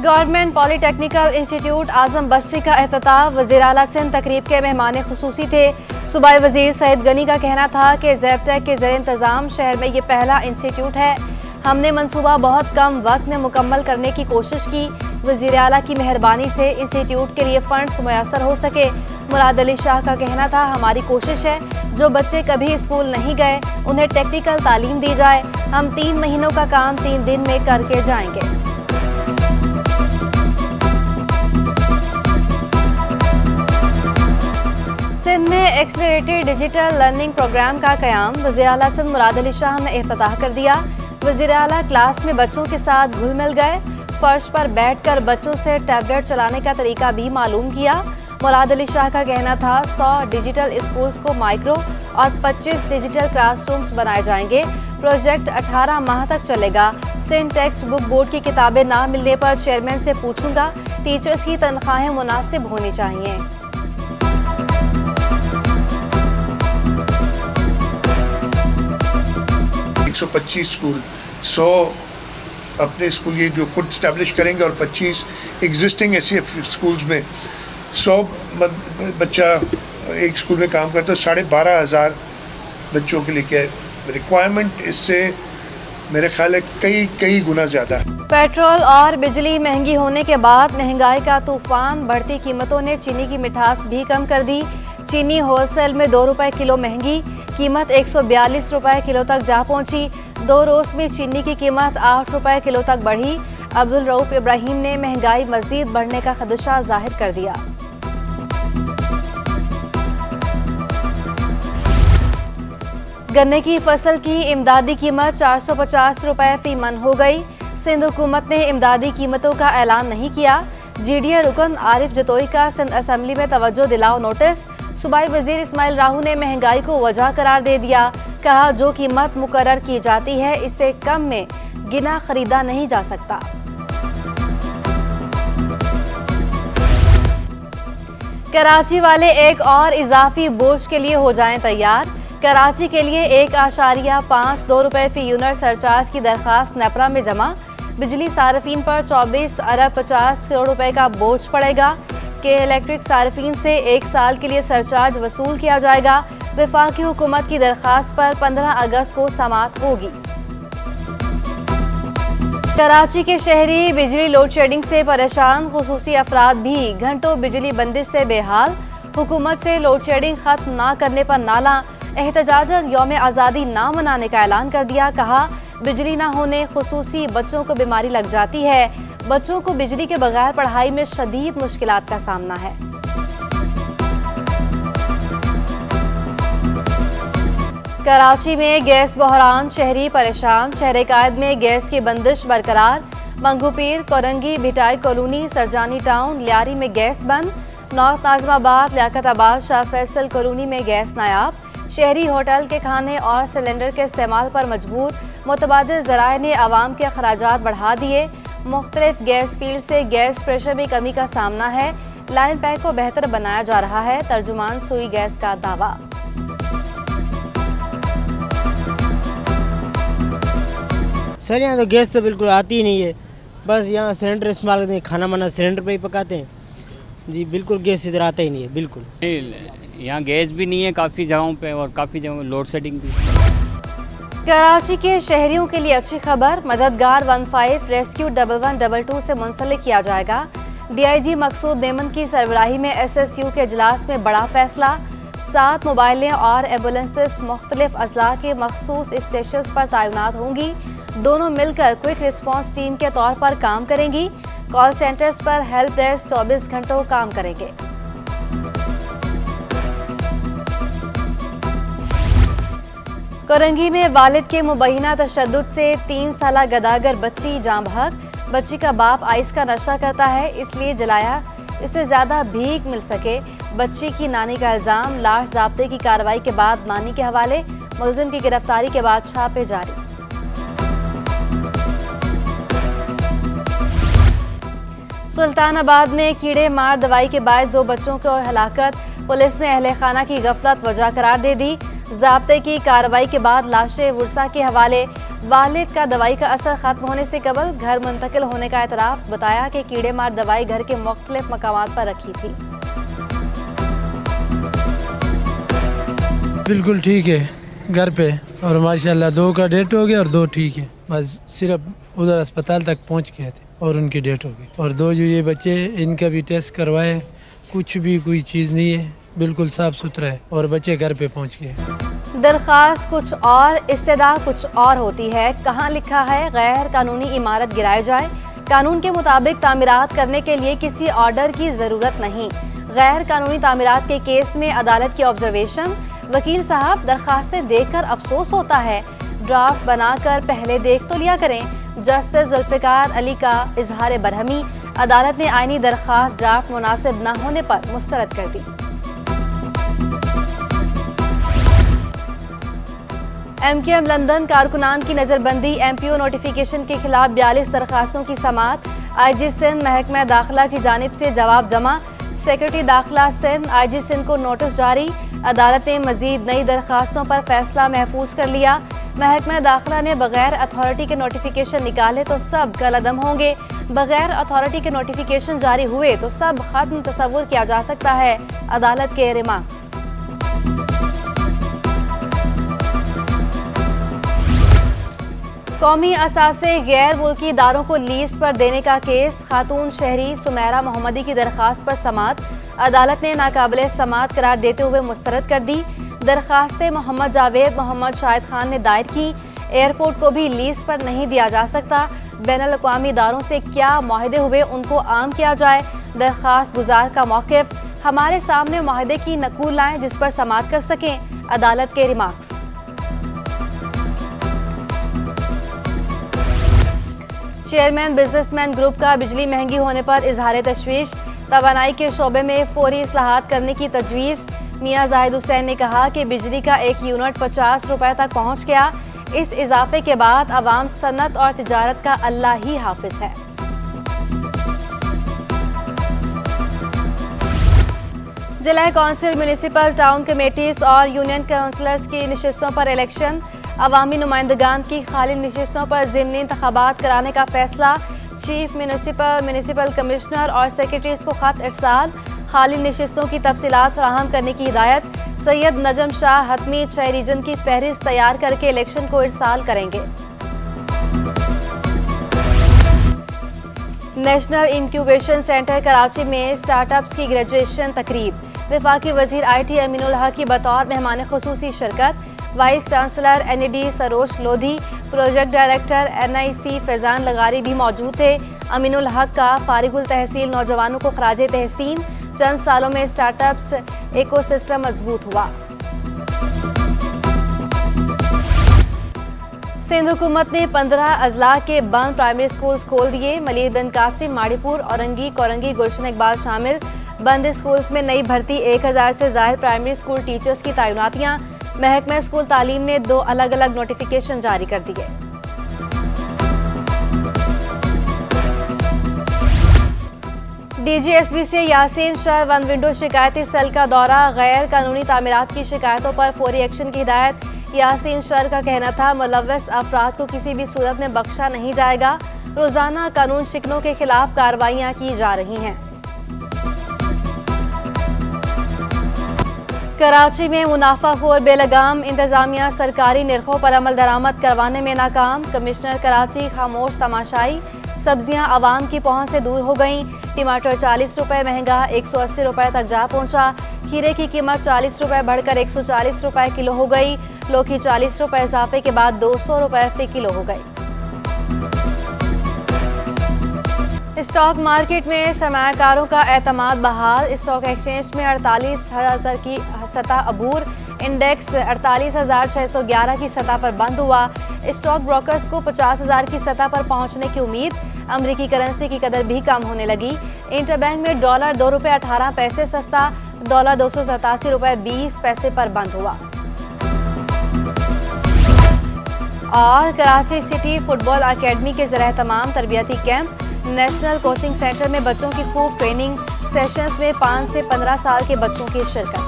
Government polytechnical institute आजम बस्ती का इफ्तिताह वज़ीर आला सिंध तकरीब के मेहमान खुसूसी थे। सूबाई वज़ीर सईद गनी का कहना था कि ज़ेबटेक के ज़ेर इंतज़ाम शहर में ये पहला इंस्टीट्यूट है। हमने मंसूबा बहुत कम वक्त में मुकम्मल करने की कोशिश की। वज़ीर आला की मेहरबानी से इंस्टीट्यूट के लिए फंड्स मुयस्सर हो सके। मुराद अली शाह का कहना था, हमारी कोशिश है जो बच्चे कभी स्कूल नहीं गए उन्हें टेक्निकल तालीम दी जाए। हम 3 महीनों का काम 3 दिन में करके जाएंगे। सिंध में एक्सेलरेटेड डिजिटल लर्निंग प्रोग्राम का क़याम वज़ीर आला सिंध मुराद अली शाह ने इफ्तिताह कर दिया। वज़ीर आला क्लास में बच्चों के साथ घुल मिल गए। फर्श पर बैठकर बच्चों से टैबलेट चलाने का तरीका भी मालूम किया। मुराद अली शाह का कहना था, 100 डिजिटल स्कूल्स को माइक्रो और 25 डिजिटल क्लासरूम्स बनाए जाएंगे। प्रोजेक्ट 18 माह तक चलेगा। सिंध टेक्स्ट बुक बोर्ड की किताबें ना मिलने पर चेयरमैन से पूछूंगा। टीचर्स की तनख्वाहें मुनासिब होनी चाहिए। 125 स्कूल, 100 अपने स्कूल ये जो खुद स्टैब्लिश करेंगे और 25 एग्जिस्टिंग ऐसे स्कूल्स में 100 बच्चा एक स्कूल में काम करता है। 12,500 बच्चों के लिए रिक्वायरमेंट इससे मेरे ख्याल है कई गुना ज़्यादा है। पेट्रोल और बिजली महंगी होने के बाद महंगाई का तूफान, बढ़ती कीमतों ने चीनी की मिठास भी कम कर दी। चीनी होलसेल में 2 रुपए किलो महंगी, कीमत 142 रुपए किलो तक जा पहुंची। 2 रोज में चीनी की कीमत 8 रुपए किलो तक बढ़ी। अब्दुल रऊफ इब्राहिम ने महंगाई मजीद बढ़ने का खदशा जाहिर कर दिया। गन्ने की फसल की इमदादी कीमत 450 रुपए फी मन हो गई। सिंध हुकूमत ने इमदादी कीमतों का ऐलान नहीं किया। GDA रुकन आरिफ जतोई का सिंध असम्बली में तवज्जो दिलाओ नोटिस। सूबाई वजीर इस्माइल राहू ने महंगाई को वजह करार दे दिया। कहा, जो कीमत मुकर्रर की जाती है इससे कम में गिना खरीदा नहीं जा सकता। कराची वाले एक और इजाफी बोझ के लिए हो जाएं तैयार। कराची के लिए 1.52 रुपए फी यूनिट सरचार्ज की दरखास्त नेपरा में जमा। बिजली सार्फिन पर 24 अरब 50 करोड़ रुपए का बोझ पड़ेगा। के इलेक्ट्रिक सार्फिन से 1 साल के लिए सरचार्ज वसूल किया जाएगा। वफाकी हुकूमत की दरखास्त पर 15 अगस्त को समाअत होगी। कराची के शहरी बिजली लोड शेडिंग से परेशान, खुसूसी अफराद भी घंटों बिजली बंदिश से बेहाल। हुकूमत से लोड शेडिंग खत्म ना करने पर नाला। एहतजाजन यौम आज़ादी ना मनाने का ऐलान कर दिया। कहा, बिजली ना होने खुसूसी बच्चों को बीमारी लग जाती है। बच्चों को बिजली के बगैर पढ़ाई में शदीद मुश्किलात का सामना है। कराची में गैस बहरान, शहरी परेशान। शहर कायद में गैस की बंदिश बरकरार। मंगूपीर, कोरंगी, भिटाई कॉलोनी, सरजानी टाउन, लियारी में गैस बंद। नॉर्थ नाजमाबाद, लियाकताबाद, शाह फैसल कॉलोनी में गैस नायाब। शहरी होटल के खाने और सिलेंडर के इस्तेमाल पर मजबूर। मुतबादिल ज़राए ने आवाम के अखराजात बढ़ा दिए। मुख्तलिफ गैस फील्ड से गैस प्रेशर में कमी का सामना है। लाइन पैक को बेहतर बनाया जा रहा है। तर्जुमान सुई गैस का दावा। सर, यहाँ तो गैस तो बिल्कुल आती ही नहीं है। बस यहाँ सिलेंडर इस्तेमाल करते हैं, खाना वाना सिलेंडर पे ही पकाते हैं जी। बिल्कुल गैस इधर आता ही नहीं है बिल्कुल। यहाँ गैस भी नहीं है काफ़ी जगहों पे और काफ़ी जगहों में लोड शेडिंग भी। कराची के शहरियों के लिए अच्छी खबर, मददगार 15 रेस्क्यू 1122 से मुंसलिक किया जाएगा। DIG मकसूद मेमन की सरबराही में SSU के इजलास में बड़ा फैसला। 7 मोबाइलें और एम्बुलेंसेस मुख्तलिफ अजला के मखसूस स्टेशन पर तैनात होंगी। दोनों मिलकर क्विक रिस्पॉन्स टीम के तौर पर काम करेंगी। कॉल सेंटर्स पर हेल्प डेस्क 24 घंटों काम करेंगे। कोरंगी में वालिद के मुबैना तशद्दुद से 3 साला गदागर बच्ची जाँ बहक। बच्ची का बाप आइस का नशा करता है इसलिए जलाया, इससे ज्यादा भीख मिल सके। बच्ची की नानी का इल्जाम, लाश ज़ाब्ते की कार्रवाई के बाद नानी के हवाले। मुलजिम की गिरफ्तारी के बाद छापे जारी। सुल्तानाबाद में कीड़े मार दवाई के बायस 2 बच्चों को हलाकत। पुलिस ने अहले खाना की गफलत वजह करार दे दी। ज़ाब्ते की कार्रवाई के बाद लाशें वुरसा के हवाले। वालिद का दवाई का असर खत्म होने से कबल घर मुंतकिल होने का एतराफ़, बताया कि कीड़े मार दवाई घर के मुख्तलिफ मकामात पर रखी थी। बिल्कुल ठीक है घर पे, और माशाल्लाह 2 का डेट हो गया और 2 ठीक है, बस सिर्फ उधर अस्पताल तक पहुंच गए थे और उनकी डेट हो गई। और 2 जो ये बच्चे इनका भी टेस्ट करवाए, कुछ भी कोई चीज़ नहीं है, बिल्कुल साफ़ सुथरा है और बच्चे घर पे पहुंच गए। दरख्वास्त कुछ और, इस्तदा कुछ और होती है। कहाँ लिखा है गैर कानूनी इमारत गिराए जाए? कानून के मुताबिक तामीरात करने के लिए किसी ऑर्डर की ज़रूरत नहीं। गैर कानूनी तामीरात के केस में अदालत की ऑब्जर्वेशन। वकील साहब, दरखास्तें देखकर अफसोस होता है, ड्राफ्ट बनाकर पहले देख तो लिया करें। जस्टिस जुल्फ़िकार अली का इजहार बरहमी। अदालत ने आईनी दरखास्त ड्राफ्ट मुनासिब न होने पर मुस्तरद कर दी। MKM लंदन कारकुनान की नज़रबंदी। MPO नोटिफिकेशन के खिलाफ 42 दरखास्तों की समाअत। IG सिंध महकमा दाखिला की जानिब से जवाब जमा। सेक्रेटरी दाखिला सिंध IG सिंध को नोटिस जारी। अदालत ने मजीद नई दरखास्तों पर फैसला महफूज कर लिया। महकमा दाखिला ने बगैर अथॉरिटी के नोटिफिकेशन निकाले तो सब कलअदम होंगे। बगैर अथॉरिटी के नोटिफिकेशन जारी हुए तो सब खत्म तस्वुर किया जा सकता है। अदालत के रिमार्क्स। कौमी असासे गैर मुल्की इदारों को लीज पर देने का केस। खातून शहरी सुमेरा मोहम्मदी की दरखास्त पर समाअत। अदालत ने नाकाबिले समाअत करार देते हुए मुस्तरद कर दी। दरखास्तें मोहम्मद जावेद, मोहम्मद शाहिद खान ने दायर की। एयरपोर्ट को भी लीज पर नहीं दिया जा सकता। बैनुल अक़वामी इदारों से क्या मुआहदे हुए उनको आम किया जाए। दरखास्त गुजार का मौक़िफ़, हमारे सामने मुआहदे की नकूल लाएं जिस पर समाअत कर सकें। अदालत के रिमार्क्स। चेयरमैन बिजनेसमैन ग्रुप का बिजली महंगी होने पर इजहार तशवीश। तवानाई के शोबे में फौरी इस्लाहात करने की तजवीज़। मियां जाहिद हुसैन ने कहा कि बिजली का 1 यूनिट 50 रुपए तक पहुंच गया। इस इजाफे के बाद अवाम सनत और तिजारत का अल्लाह ही हाफिज है। जिला कौंसिल, म्यूनिसिपल, टाउन कमेटीज और यूनियन काउंसिलर्स की नशिस्तों पर इलेक्शन। अवामी नुमाइंदगान की खाली नशिस्तों पर ज़िमनी इंतखाबात कराने का फैसला। चीफ म्यूनिसिपल कमिश्नर और सेक्रेटरीज को खत इरसाल। खाली नशिस्तों की तफसीलात फराहम करने की हिदायत। सैयद नजम शाह हतमी 6 रीजन की फहरिस्त तैयार करके इलेक्शन को इरसाल करेंगे। नेशनल इंक्यूबेशन सेंटर कराची में स्टार्टअप्स की ग्रेजुएशन तकरीब। वफाकी वजीर IT अमीनुल हक की बतौर मेहमान खुसूसी शिरकत। Vice chancellor NED Sarosh Lodhi, project director NIC Faizan लगारी भी मौजूद थे। अमीनुल हक का फारिगुल तहसील नौजवानों को खराज तहसीन। चंद सालों में स्टार्टअप्स इकोसिस्टम मजबूत हुआ। सिंध हुकूमत ने 15 अजला के बंद प्राइमरी स्कूल्स खोल दिए। मलिक बिन कासिम, माड़ीपुर, औरंगी, कोरंगी, गुलशन इकबाल शामिल। बंद स्कूल्स में नई भर्ती। 1000 से ज़ायद प्राइमरी स्कूल टीचर्स की तैनातियाँ। महकमा स्कूल तालीम ने 2 अलग अलग नोटिफिकेशन जारी कर दिए। DGSB से यासीन शाह वन विंडो शिकायती सेल का दौरा। गैर कानूनी तामीरात की शिकायतों पर फौरी एक्शन की हिदायत। यासीन शाह का कहना था, मुलव्वस अफराद को किसी भी सूरत में बख्शा नहीं जाएगा। रोजाना कानून शिकनों के खिलाफ कार्रवाइयाँ की जा रही हैं। कराची में मुनाफाखोर बेलगाम। इंतजामिया सरकारी निर्खों पर अमल दरामद करवाने में नाकाम। कमिश्नर कराची खामोश तमाशाई। सब्जियां आवाम की पहुंच से दूर हो गईं। टमाटर 40 रुपए महंगा 180 रुपए तक जा पहुंचा। खीरे की कीमत 40 रुपए बढ़कर 140 रुपए किलो हो गई। लौकी 40 रुपए इजाफे के बाद 200 रुपए फी किलो हो गई। स्टॉक मार्केट में सरमायाकारों का एतमाद बहाल। स्टॉक एक्सचेंज में 48,000 की सतह अबूर। इंडेक्स 48,611 की सतह पर बंद हुआ। स्टॉक ब्रोकर्स को 50,000 की सतह पर पहुंचने की उम्मीद। अमेरिकी करेंसी की कदर भी कम होने लगी। इंटरबैंक में डॉलर 2 रुपये 18 पैसे सस्ता। डॉलर 287 रुपये 20 पैसे पर बंद हुआ। और कराची सिटी फुटबॉल अकेडमी के ज़रिए तमाम तरबियती कैंप। नेशनल कोचिंग सेंटर में बच्चों की खूब ट्रेनिंग। सेशंस में 5 से 15 साल के बच्चों की शिरकत।